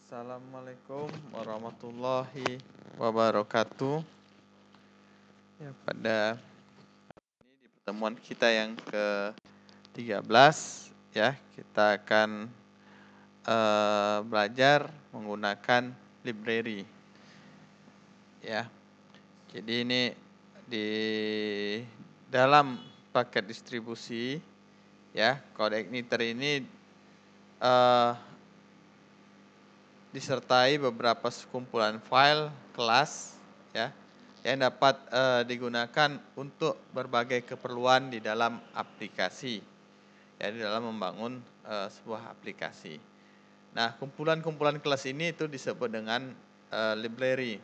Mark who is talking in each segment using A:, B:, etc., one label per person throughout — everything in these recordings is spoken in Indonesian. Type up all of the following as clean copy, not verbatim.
A: Assalamualaikum warahmatullahi wabarakatuh. Ya, pada ini di pertemuan kita yang ke-13 ya, kita akan belajar menggunakan library. Ya. Jadi ini di dalam paket distribusi ya, CodeIgniter ini disertai beberapa sekumpulan file kelas ya yang dapat digunakan untuk berbagai keperluan di dalam aplikasi ya, di dalam membangun sebuah aplikasi. Nah, kumpulan-kumpulan kelas ini itu disebut dengan library.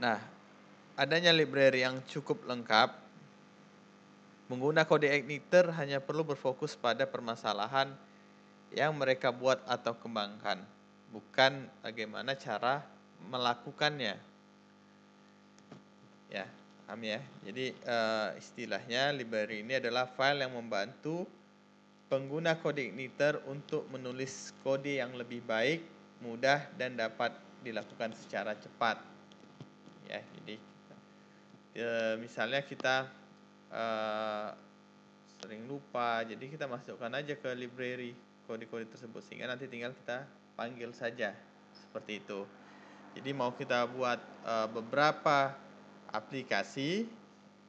A: Nah, adanya library yang cukup lengkap menggunakan CodeIgniter hanya perlu berfokus pada permasalahan yang mereka buat atau kembangkan, bukan bagaimana cara melakukannya. Ya, paham ya? Jadi istilahnya library ini adalah file yang membantu pengguna CodeIgniter untuk menulis kode yang lebih baik, mudah, dan dapat dilakukan secara cepat. Ya, jadi misalnya kita sering lupa, jadi kita masukkan aja ke library kode-kode tersebut sehingga nanti tinggal kita panggil saja seperti itu. Jadi mau kita buat beberapa aplikasi,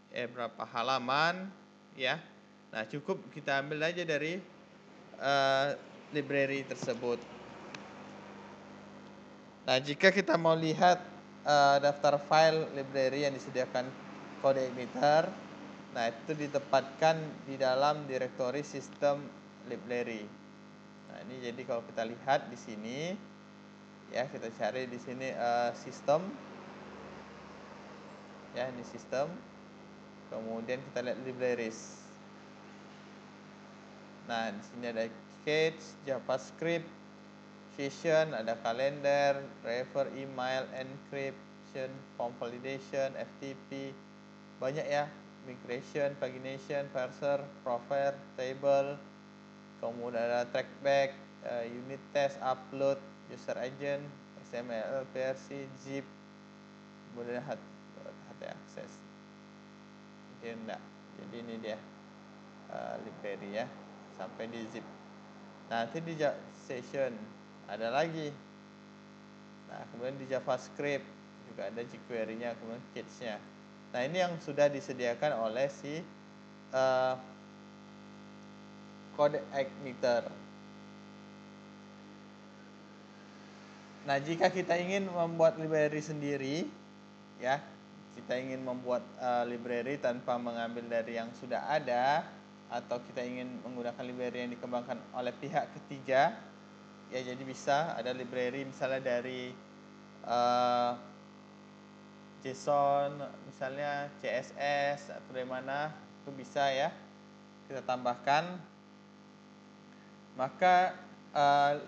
A: berapa halaman, ya. Nah, cukup kita ambil aja dari library tersebut. Nah, jika kita mau lihat daftar file library yang disediakan CodeIgniter, nah itu ditempatkan di dalam direktori sistem library. Nah, ini jadi kalau kita lihat di sini, ya kita cari di sini sistem, ya ini sistem. Kemudian kita lihat libraries. Nah, di sini ada Sketch, JavaScript, Session, ada kalender, driver, email, encryption, form validation, FTP, banyak ya, migration, pagination, parser, prover, table, kemudian ada trackback, unit test, upload, user agent, XML, versi, zip, kemudian HT access. Jadi enggak. Jadi ini dia library ya, sampai di zip. Nanti di session ada lagi. Nah, kemudian di JavaScript juga ada jQuery-nya, kemudian case-nya. Nah, ini yang sudah disediakan oleh si CodeIgniter. Nah, jika kita ingin membuat library sendiri, ya, kita ingin membuat library tanpa mengambil dari yang sudah ada, atau kita ingin menggunakan library yang dikembangkan oleh pihak ketiga, ya jadi bisa ada library misalnya dari JSON, misalnya CSS atau dari mana, itu bisa ya kita tambahkan. Maka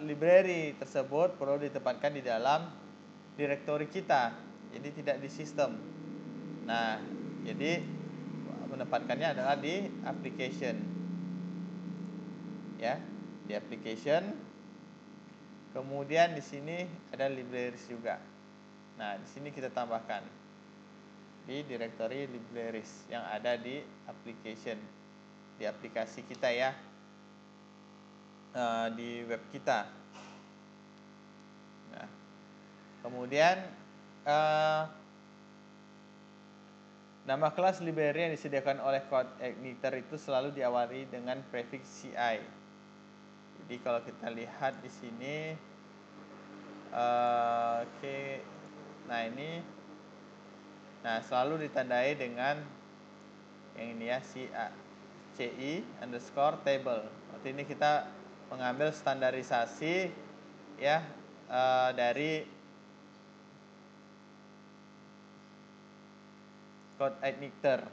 A: library tersebut perlu ditempatkan di dalam direktori kita, jadi tidak di sistem. Nah, jadi menempatkannya adalah di application, ya, di application. Kemudian di sini ada libraries juga. Nah, di sini kita tambahkan di directory libraries yang ada di application, di aplikasi kita ya, di web kita. Nah, kemudian nama kelas library yang disediakan oleh CodeIgniter itu selalu diawali dengan prefix CI. Jadi kalau kita lihat di sini, nah ini, nah selalu ditandai dengan yang ini ya, CI underscore table. Berarti ini kita mengambil standarisasi ya dari CodeIgniter.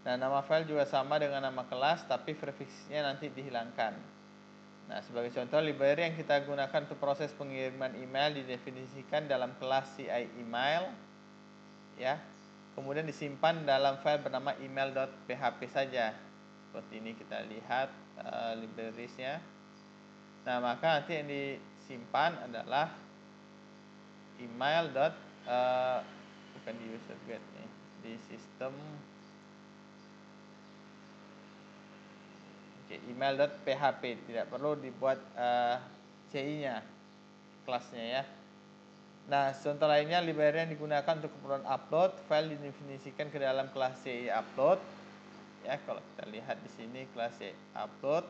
A: Nah, nama file juga sama dengan nama kelas, tapi prefixnya nanti dihilangkan. Nah, sebagai contoh, library yang kita gunakan untuk proses pengiriman email didefinisikan dalam kelas CI email, ya. kemudian disimpan dalam file bernama email.php saja. Seperti ini kita lihat librariesnya. Nah, maka nanti yang disimpan adalah email. Bukan di user get nih, di sistem. Email.php, tidak perlu dibuat CI-nya, kelasnya ya. Nah, contoh lainnya library yang digunakan untuk keperluan upload, file didefinisikan ke dalam kelas CI upload. Ya, kalau kita lihat di sini kelas CI upload.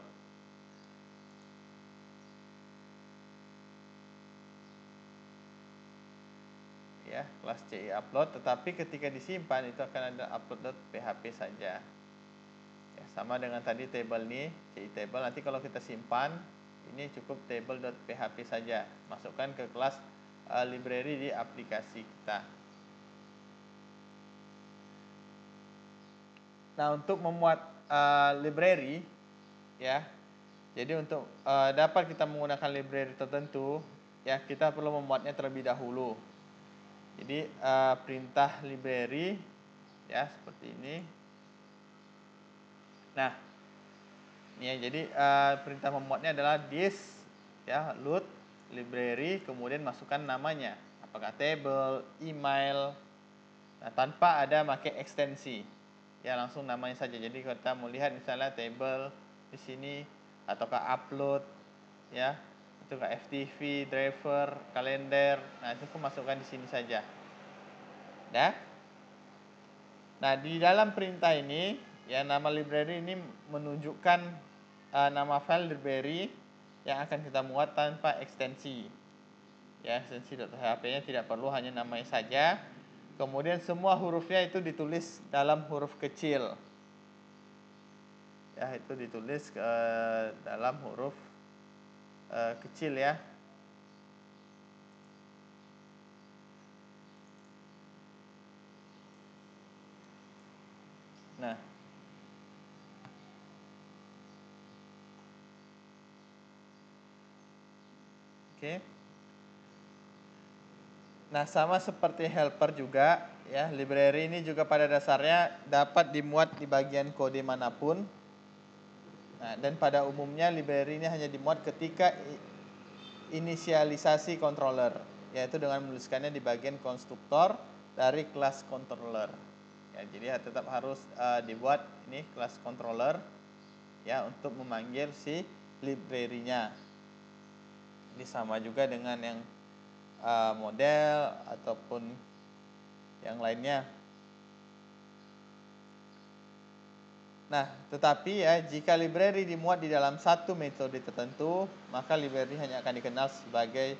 A: Ya, kelas CI upload, tetapi ketika disimpan itu akan ada upload.php saja. Ya, sama dengan tadi table nih, CI table. Nanti kalau kita simpan, ini cukup table.php saja. Masukkan ke kelas library di aplikasi kita. Nah, untuk memuat library, ya, jadi untuk dapat kita menggunakan library tertentu, ya kita perlu memuatnya terlebih dahulu. Jadi perintah library, ya seperti ini. Nah, ini ya, jadi perintah memuatnya adalah this, ya load library, kemudian masukkan namanya, apakah table, email, nah tanpa ada pakai ekstensi, ya langsung namanya saja. Jadi kita mau lihat misalnya table di sini, ataukah upload, ya itu ke FTP, driver, kalender, nah itu pun masukkan di sini saja. Ya. Nah, di dalam perintah ini, ya nama library ini menunjukkan nama file library yang akan kita muat tanpa ekstensi. Ya, ekstensi.php-nya tidak perlu, hanya namanya saja. Kemudian semua hurufnya itu ditulis dalam huruf kecil. Ya, itu ditulis dalam huruf kecil ya. Nah, oke. Nah, sama seperti helper juga, ya, library ini juga pada dasarnya dapat dimuat di bagian kode manapun. Nah, dan pada umumnya library ini hanya dimuat ketika inisialisasi controller, yaitu dengan menuliskannya di bagian konstruktor dari kelas controller. Ya, jadi tetap harus dibuat ini kelas controller, ya, untuk memanggil si library-nya. Ini sama juga dengan yang model ataupun yang lainnya. Nah, tetapi ya jika library dimuat di dalam satu metode tertentu, maka library hanya akan dikenal sebagai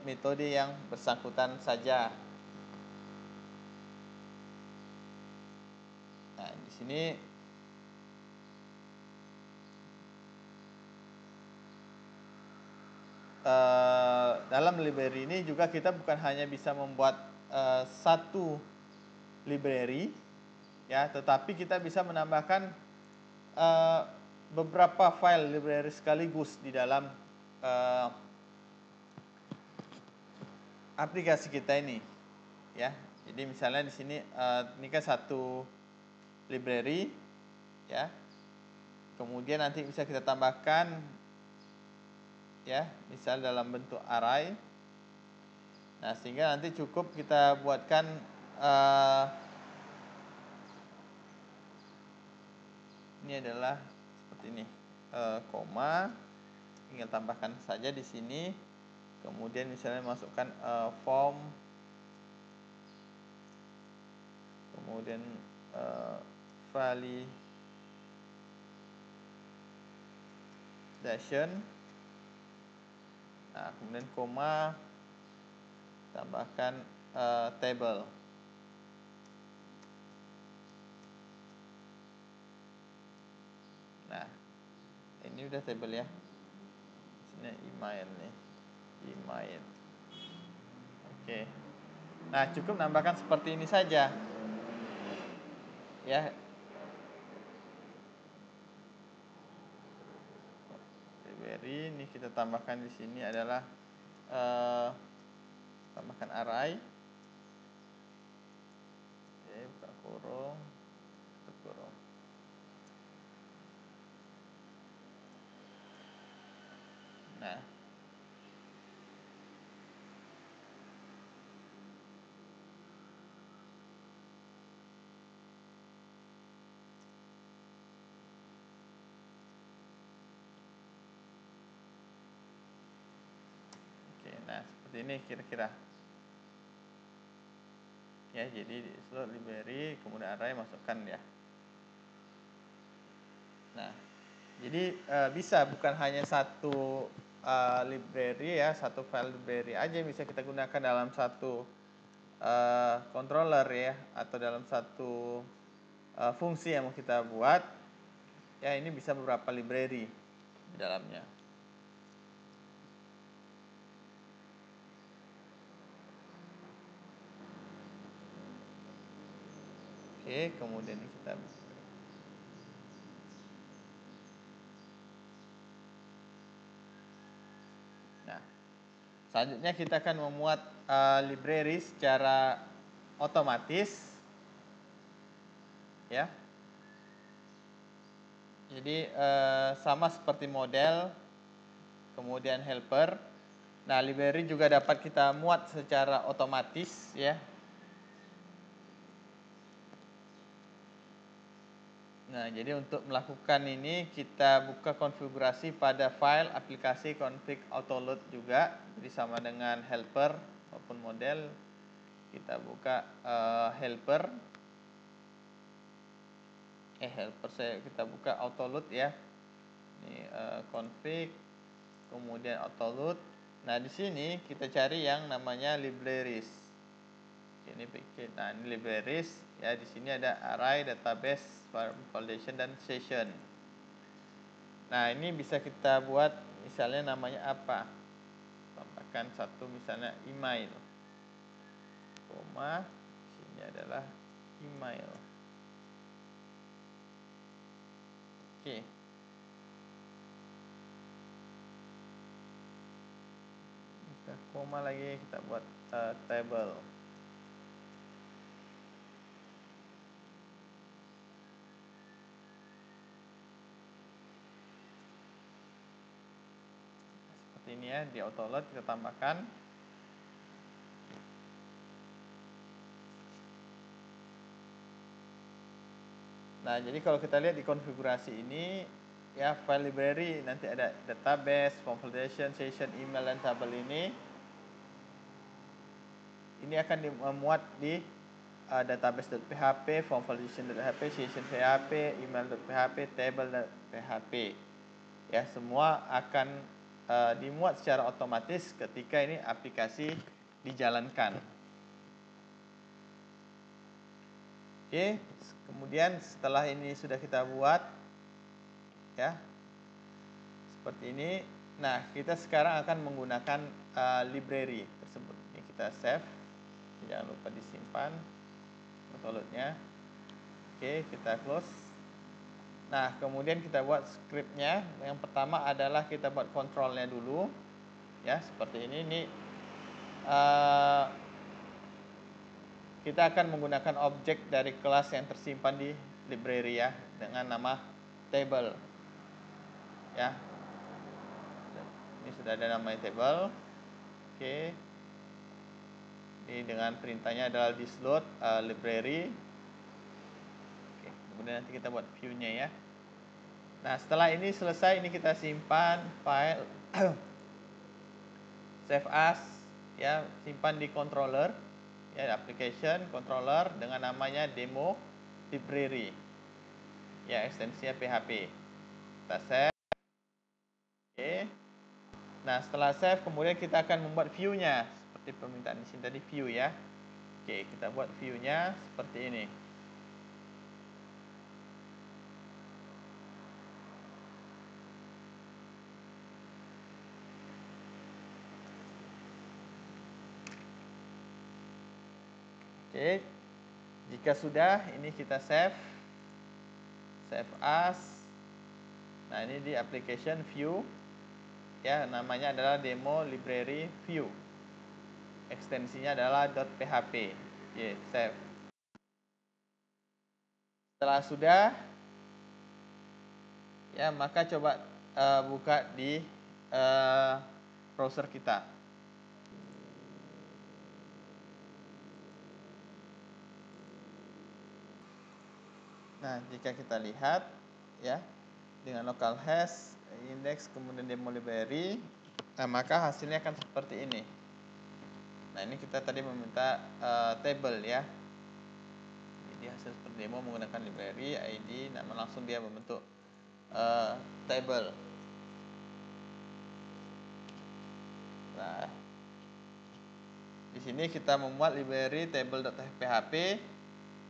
A: metode yang bersangkutan saja. Nah, di sini dalam library ini juga kita bukan hanya bisa membuat satu library, ya, tetapi kita bisa menambahkan beberapa file library sekaligus di dalam aplikasi kita ini, ya. Jadi misalnya di sini ini kan satu library, ya. Kemudian nanti bisa kita tambahkan, ya, misal dalam bentuk array. Nah, sehingga nanti cukup kita buatkan ini adalah seperti ini, koma, tinggal tambahkan saja di sini. Kemudian misalnya masukkan form, kemudian validation, nah kemudian koma, tambahkan table. Nah, ini udah table ya. Sini email nih, email. Oke. Nah, cukup nambahkan seperti ini saja, ya. Library ini kita tambahkan di sini adalah tambahkan array. seperti ini kira-kira. Ya, jadi di slot library kemudian array masukkan ya. Nah, jadi bisa bukan hanya satu library ya, satu file library aja bisa kita gunakan dalam satu controller ya, atau dalam satu fungsi yang mau kita buat. Ya, ini bisa beberapa library di dalamnya. Oke, kemudian kita Nah, selanjutnya kita akan memuat library secara otomatis ya. Jadi sama seperti model, kemudian helper. Nah, library juga dapat kita muat secara otomatis ya. Nah, jadi untuk melakukan ini kita buka konfigurasi pada file aplikasi config autoload juga. Jadi sama dengan helper maupun model. Kita buka helper. Kita buka autoload ya. Ini config, kemudian autoload. Nah, di sini kita cari yang namanya libraries. Ini bikin, nah ini libraries ya. Di sini ada array, database, foundation dan session. Nah, ini bisa kita buat misalnya namanya apa? Tambahkan satu misalnya email. Koma, sini adalah email. Oke. Kita koma lagi, kita buat table. Seperti ini ya, di autoload kita tambahkan. Nah, jadi kalau kita lihat di konfigurasi ini ya, file library nanti ada database, form validation, session, email dan tabel ini akan dimuat di database.php, form validation.php, session.php, email.php, table.php. Ya, semua akan dimuat secara otomatis ketika ini aplikasi dijalankan. Oke, kemudian setelah ini sudah kita buat ya seperti ini. Nah, kita sekarang akan menggunakan library tersebut. Ini kita save, jangan lupa disimpan autoload-nya. Oke, kita close. Nah, kemudian kita buat scriptnya. Yang pertama adalah kita buat kontrolnya dulu ya, seperti ini. Ini kita akan menggunakan objek dari kelas yang tersimpan di library ya, dengan nama table ya. Ini sudah ada namanya table. Oke. Ini dengan perintahnya adalah disload library. Oke, kemudian nanti kita buat view-nya ya. Nah, setelah ini selesai, ini kita simpan file save as ya, simpan di controller ya, application controller dengan namanya demo library ya, ekstensinya PHP. Kita save. Oke. Nah, setelah save kemudian kita akan membuat view-nya seperti permintaan di sini tadi, view ya. Oke, kita buat view-nya seperti ini. Oke. Jika sudah, ini kita save as. Nah, ini di application view ya, namanya adalah demo library view. Ekstensinya adalah .php. Oke, save. Setelah sudah ya, maka coba buka di browser kita. Nah, jika kita lihat ya, dengan localhost index kemudian demo library, nah maka hasilnya akan seperti ini. Nah, ini kita tadi meminta table ya. Jadi hasil seperti demo menggunakan library ID, nama langsung dia membentuk table. Nah, di sini kita membuat library table.php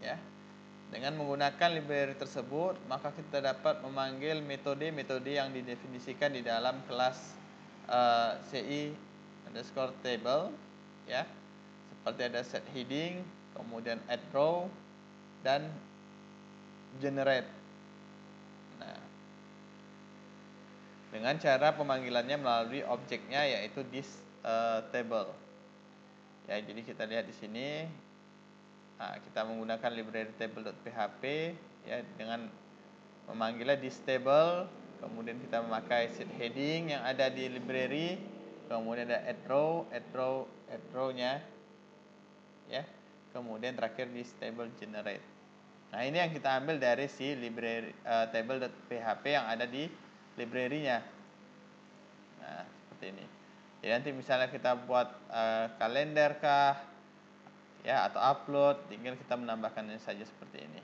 A: ya. Dengan menggunakan library tersebut, maka kita dapat memanggil metode-metode yang didefinisikan di dalam kelas ci_table ya. Seperti ada set heading, kemudian add row dan generate. Nah, dengan cara pemanggilannya melalui objeknya yaitu this table. Ya, jadi kita lihat di sini. Nah, kita menggunakan library table.php ya dengan memanggilnya this table, kemudian kita memakai set heading yang ada di library, kemudian ada add row-nya ya. Kemudian terakhir this table generate. Nah, ini yang kita ambil dari si library table.php yang ada di library-nya. Nah, seperti ini. Jadi nanti misalnya kita buat kalender kah ya atau upload, tinggal kita menambahkannya saja seperti ini.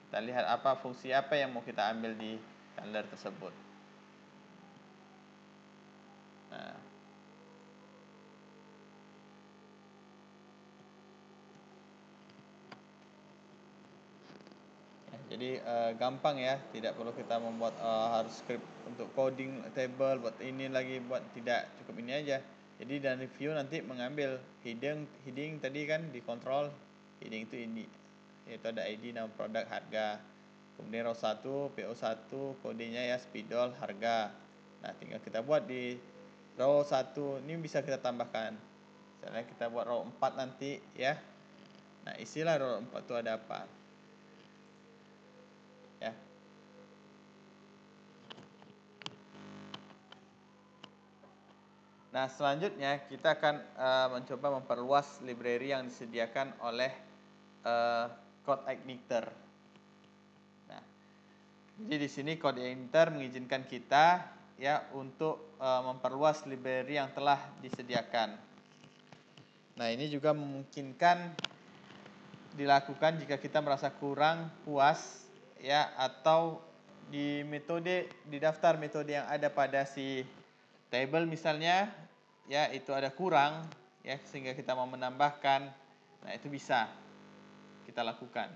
A: Kita lihat apa fungsi apa yang mau kita ambil di kalender tersebut. Nah, ya, jadi gampang ya, tidak perlu kita membuat harus script untuk coding table, buat ini lagi, buat tidak, cukup ini aja. Jadi dan review nanti mengambil heading tadi kan dikontrol, heading itu ini, yaitu ada ID, nama produk, harga. Kemudian row 1, PO1, kodenya ya spidol, harga. Nah, tinggal kita buat di row 1, ini bisa kita tambahkan. Misalnya kita buat row 4 nanti ya. Nah, isilah row 4 itu ada apa. Ya. Nah, selanjutnya kita akan mencoba memperluas library yang disediakan oleh CodeIgniter. Nah, jadi di sini CodeIgniter mengizinkan kita ya untuk memperluas library yang telah disediakan. Nah, ini juga memungkinkan dilakukan jika kita merasa kurang puas ya, atau di daftar metode yang ada pada si table misalnya ya itu ada kurang ya, sehingga kita mau menambahkan. Nah, itu bisa kita lakukan.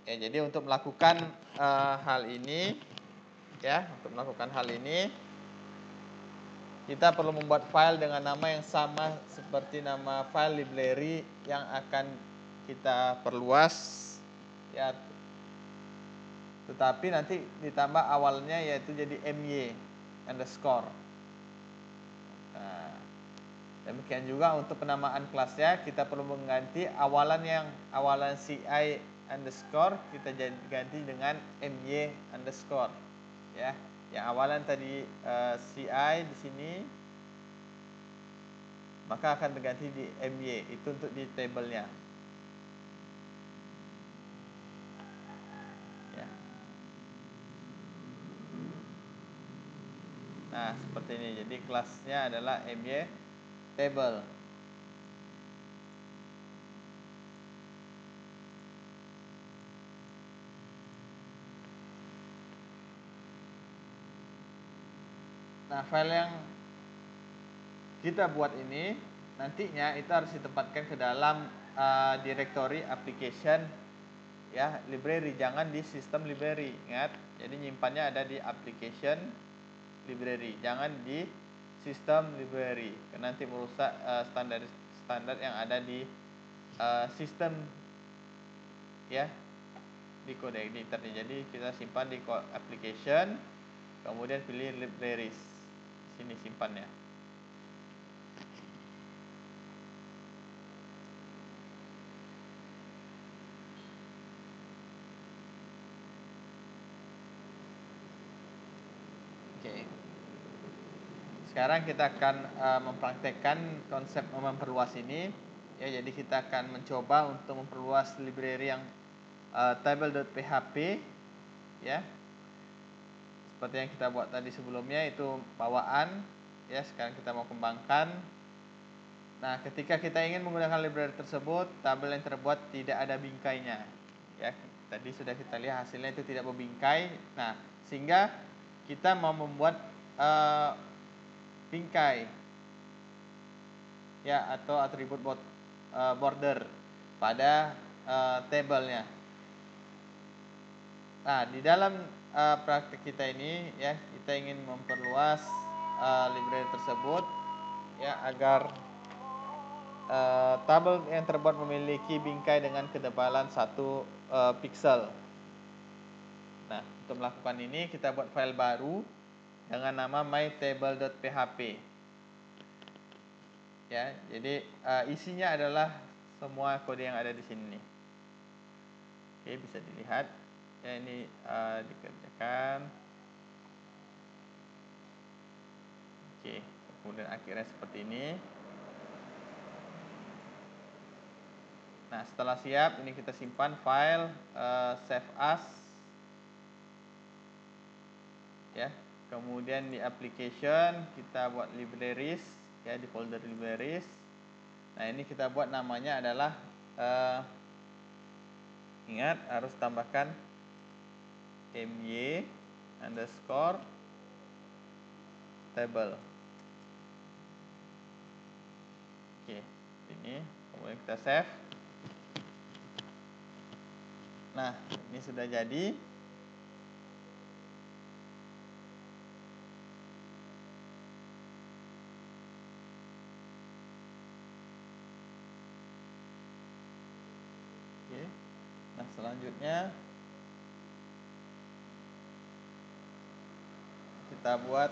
A: Ya, jadi untuk melakukan hal ini kita perlu membuat file dengan nama yang sama seperti nama file library yang akan kita perluas ya. Tetapi nanti ditambah awalnya yaitu jadi my__. Nah, demikian juga untuk penamaan kelasnya kita perlu mengganti awalan ci__ kita ganti dengan my_ ya. Yang awalan tadi ci di sini maka akan terganti di my, itu untuk di tabelnya. Ya. Nah, seperti ini. Jadi kelasnya adalah my table. Nah, file yang kita buat ini nantinya itu harus ditempatkan ke dalam directory application ya, library, jangan di system library. Ingat, jadi nyimpannya ada di application library, jangan di system library, karena nanti merusak standar yang ada di sistem ya, di CodeIgniter. Jadi kita simpan di application, kemudian pilih libraries, sini simpannya. Sekarang kita akan mempraktekkan konsep memperluas ini ya. Jadi kita akan mencoba untuk memperluas library yang table.php ya, seperti yang kita buat tadi sebelumnya, itu bawaan ya. Sekarang kita mau kembangkan Nah, ketika kita ingin menggunakan library tersebut, tabel yang terbuat tidak ada bingkainya. Ya, tadi sudah kita lihat hasilnya itu tidak berbingkai. Nah, sehingga kita mau membuat bingkai ya atau atribut border pada tabelnya. Nah, di dalam praktik kita ini ya, kita ingin memperluas library tersebut ya agar tabel yang terbuat memiliki bingkai dengan ketebalan 1 pixel. Nah, untuk melakukan ini kita buat file baru dengan nama mytable.php. Ya, jadi isinya adalah semua kode yang ada di sini nih. Oke, bisa dilihat. Ya, ini dikerjakan. Oke, kemudian akhirnya seperti ini. Nah, setelah siap, ini kita simpan file save as. Ya, kemudian di application kita buat libraries, ya di folder libraries. Nah, ini kita buat namanya adalah ingat harus tambahkan my underscore table. Oke, ini kemudian kita save. Nah, ini sudah jadi. Oke. Nah, selanjutnya kita buat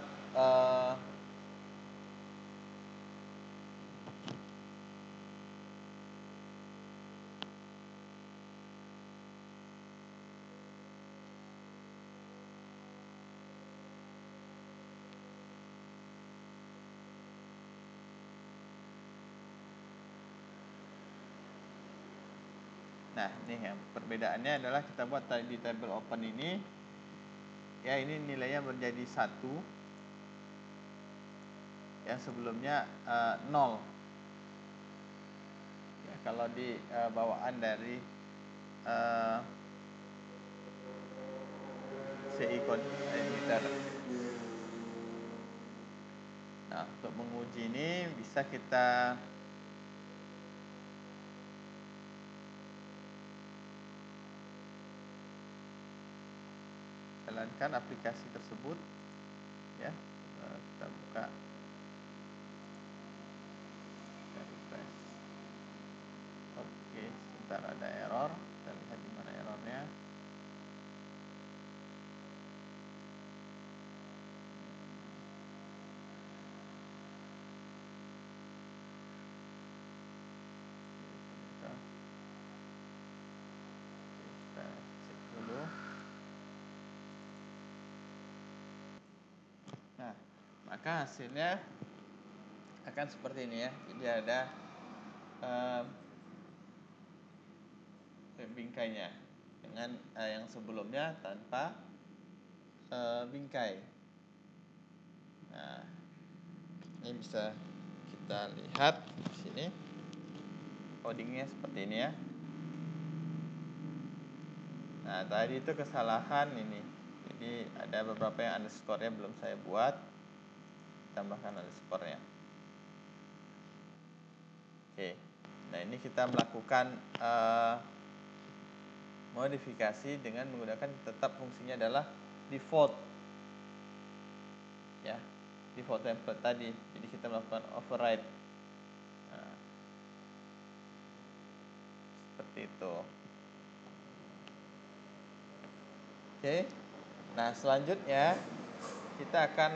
A: nah, ini yang perbedaannya adalah kita buat di table open ini, ya ini nilainya menjadi 1, yang sebelumnya 0. Ya, kalau di bawaan dari CI code editor. Nah, untuk menguji ini bisa kita jalankan aplikasi tersebut, ya. Kita buka, kita refresh. Oke, sebentar ada error. Kita lihat di mana errornya. Kita cek dulu. Nah, maka hasilnya akan seperti ini ya. Jadi ada bingkainya dengan yang sebelumnya tanpa bingkai. Nah, ini bisa kita lihat di sini codingnya seperti ini ya. Nah, tadi itu kesalahan ini. Jadi ada beberapa yang underscore-nya belum saya buat. Tambahkan underscore-nya. Oke. Nah, ini kita melakukan modifikasi dengan menggunakan tetap fungsinya adalah default. Ya, default template tadi. Jadi kita melakukan override. Nah, seperti itu. Oke. Nah, selanjutnya kita akan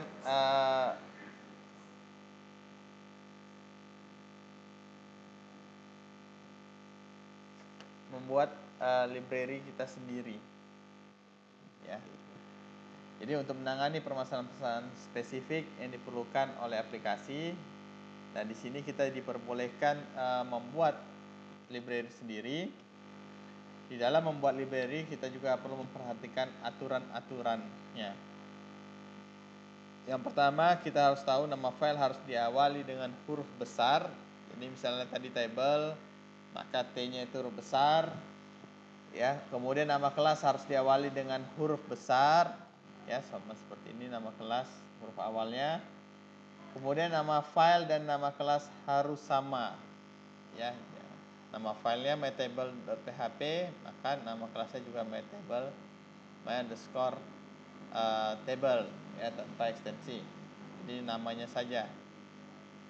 A: membuat library kita sendiri. Ya. Jadi untuk menangani permasalahan spesifik yang diperlukan oleh aplikasi, nah di sini kita diperbolehkan membuat library sendiri. Di dalam membuat library kita juga perlu memperhatikan aturan-aturannya. Yang pertama kita harus tahu nama file harus diawali dengan huruf besar. Ini misalnya tadi table, maka T-nya itu huruf besar, ya. Kemudian nama kelas harus diawali dengan huruf besar, ya, sama seperti ini nama kelas huruf awalnya. Kemudian nama file dan nama kelas harus sama, ya. Nama filenya mytable.php, maka nama kelasnya juga mytable my_table, ya, tanpa ekstensi. Jadi namanya saja.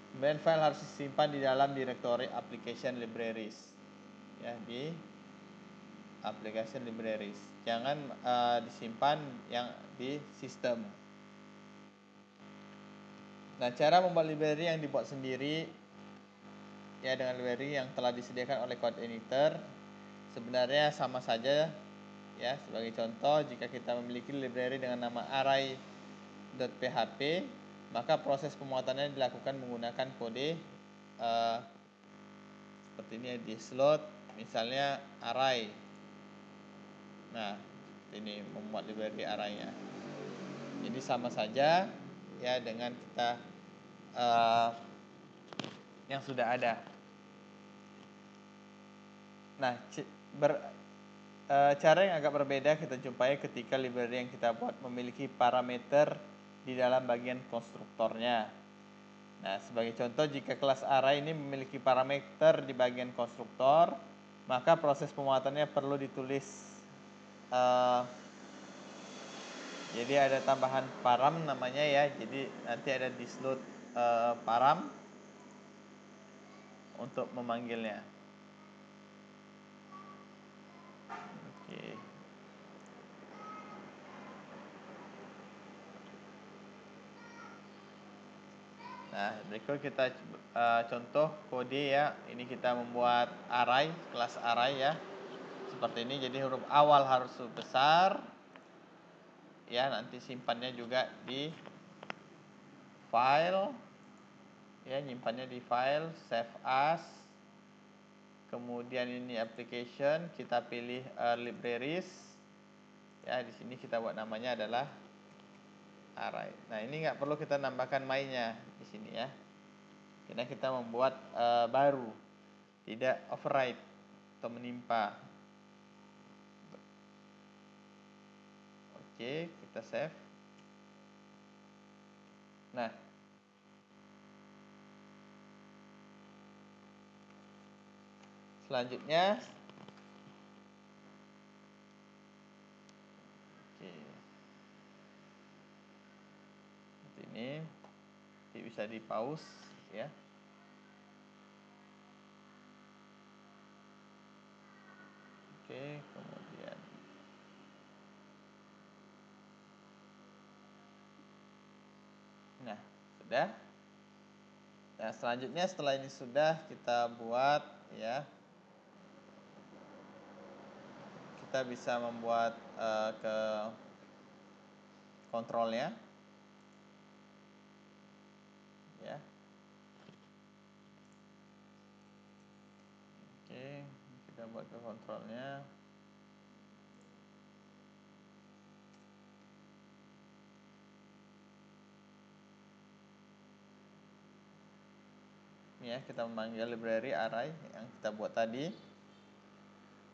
A: Kemudian file harus disimpan di dalam direktori application libraries, ya, di application libraries. Jangan disimpan yang di sistem. Nah, cara membuat library yang dibuat sendiri, ya, dengan library yang telah disediakan oleh code editor sebenarnya sama saja, ya. Sebagai contoh, jika kita memiliki library dengan nama array.php, maka proses pemuatannya dilakukan menggunakan kode seperti ini, ya, di slot misalnya array. Nah, ini membuat library array-nya. Jadi sama saja, ya, dengan kita yang sudah ada. Nah, cara yang agak berbeda kita jumpai ketika library yang kita buat memiliki parameter di dalam bagian konstruktornya. Nah, sebagai contoh, jika kelas array ini memiliki parameter di bagian konstruktor, maka proses pemuatannya perlu ditulis. Jadi ada tambahan param namanya, ya. Jadi nanti ada disload param untuk memanggilnya. Oke. Nah, berikut kita contoh kode, ya. Ini kita membuat array, kelas array, ya. Seperti ini. Jadi huruf awal harus besar, ya. Nanti simpannya juga di file, ya, nyimpannya di file, save as. Kemudian ini application, kita pilih libraries, ya. Di sini kita buat namanya adalah array. Nah, ini nggak perlu kita nambahkan my-nya di sini, ya. Karena kita membuat baru, tidak override atau menimpa. Oke, kita save. Nah, selanjutnya, oke, seperti ini. Jadi bisa di pause, ya. Oke, kemudian nah, sudah. Nah, selanjutnya setelah ini sudah kita buat, ya, kita bisa membuat ke kontrolnya, ya. Oke, kita buat ke kontrolnya. Ini, ya, kita memanggil library array yang kita buat tadi.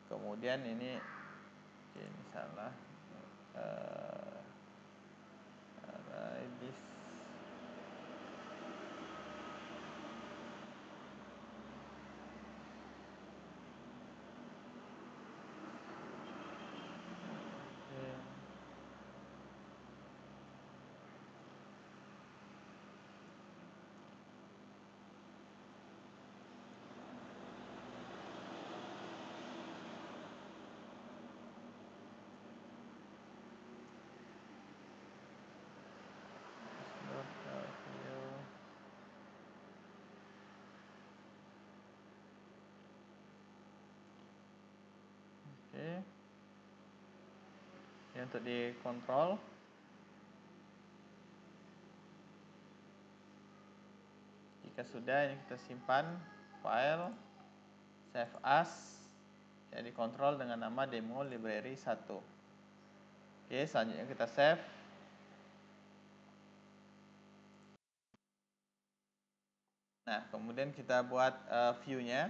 A: Kemudian ini, oke, ini salah, array this. Oke. Ini untuk dikontrol. Jika sudah, ini kita simpan file, save as, ya, dikontrol dengan nama demo library 1. Oke, selanjutnya kita save. Nah, kemudian kita buat view-nya.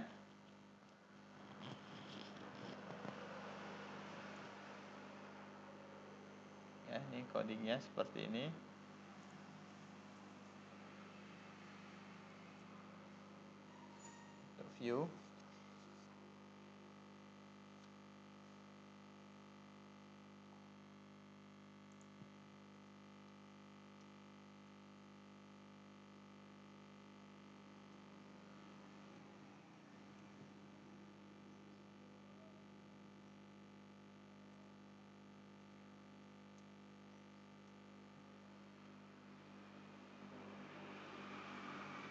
A: Ya, ini codingnya seperti ini. Untuk view.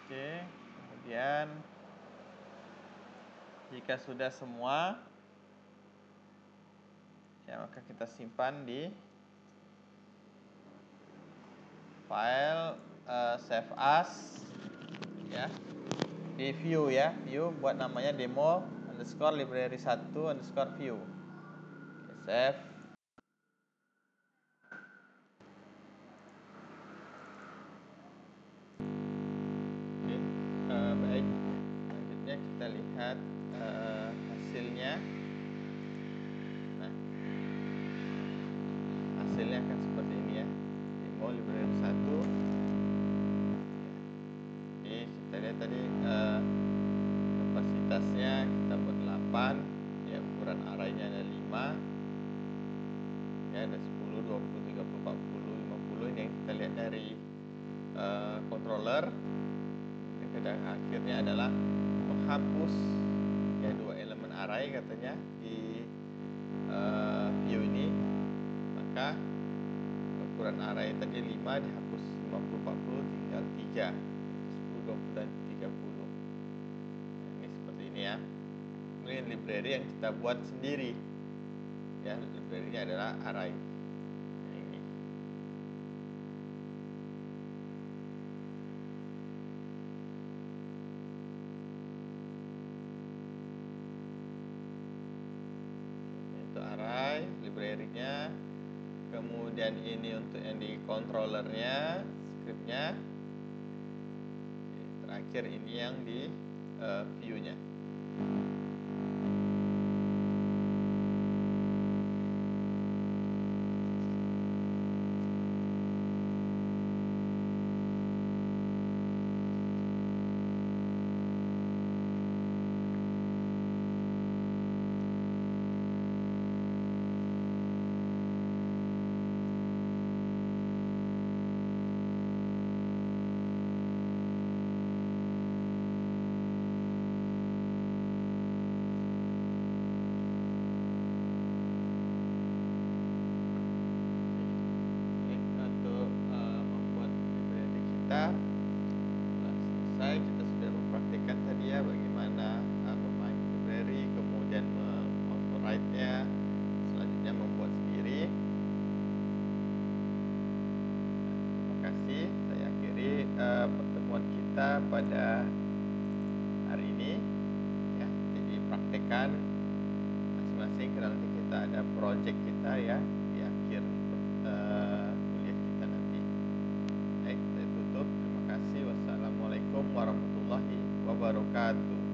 A: Oke, kemudian jika sudah semua, ya maka kita simpan di file save as, ya, di view ya, view buat namanya demo underscore library 1 underscore view. Oke, save. Oke, baik. Selanjutnya kita lihat hasilnya. Nah, hasilnya akan seperti ini ya, demo library 1. Oke, kita lihat tadi kapasitasnya kita buat 8, ya, ukuran arraynya ada 5, ya, ada 10, 20, 30, 40, 50. Ini yang kita lihat dari controller. Dan akhirnya adalah menghapus ya 2 elemen array katanya di view ini. Maka ukuran array tadi 5 dihapus 50, 40, tinggal 3, 10, 20, dan 30. Nah, ini seperti ini ya. Ini library yang kita buat sendiri ya, library-nya adalah array. Nah, ini. Untuk array library-nya. Kemudian ini untuk yang di controllernya, scriptnya. Terakhir ini yang di view-nya. Setelah selesai, kita sudah mempraktikkan tadi ya bagaimana memakai library, kemudian auto-write-nya, selanjutnya membuat sendiri. Terima kasih. Saya akhiri pertemuan kita pada hari ini ya. Jadi praktekkan masing-masing, karena nanti kita ada project kita ya di akhir kuliah kita nanti. Baik, saya tutup. Terima kasih. Wassalamualaikum warahmatullahi wabarakatuh.